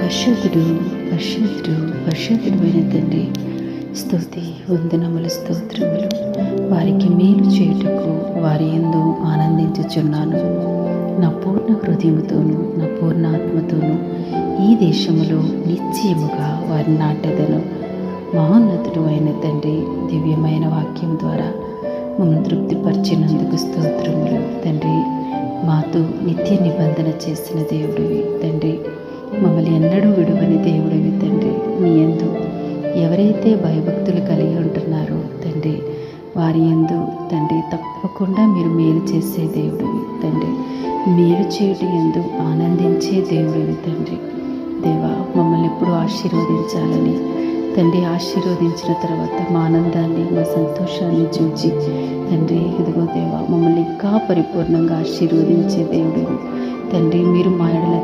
పరిశుద్ధుడు పరిశుద్ధుడు పరిశుద్ధుడు అయిన తండ్రి, స్తుతి వందనములు స్తోత్రములు. వారికి మేలు చేయుటకు వారి యందు ఆనందించుచున్నాను. నా పూర్ణ హృదయముతోనూ నా పూర్ణ ఆత్మతోనూ ఈ దేశములో నిశ్చయముగా వారిని నాటెదను. మహోన్నతుడు అయిన తండ్రి, దివ్యమైన వాక్యం ద్వారా మమ్మల్ని తృప్తిపరిచినందుకు స్తోత్రములు తండ్రి. మాతో నిత్య నిబంధన చేసిన దేవుడివి తండ్రి, మమ్మల్ని ఎన్నడూ విడువని దేవుడివి తండ్రి. మీ యందు ఎవరైతే భయభక్తులు కలిగి ఉంటున్నారో తండ్రి, వారి యందు తండ్రి తప్పకుండా మీరు మేలు చేసే దేవుడివి తండ్రి. మేలు చేయడం యందు ఆనందించే దేవుడివి తండ్రి. దేవా, మమ్మల్ని ఎప్పుడు ఆశీర్వదించాలని తండ్రి, ఆశీర్వదించిన తర్వాత మా ఆనందాన్ని మా సంతోషాన్ని చూచి తండ్రి, ఇదిగో దేవా, మమ్మల్ని ఇంకా పరిపూర్ణంగా ఆశీర్వదించే దేవుడివి తండ్రి. మీరు మా ఎడల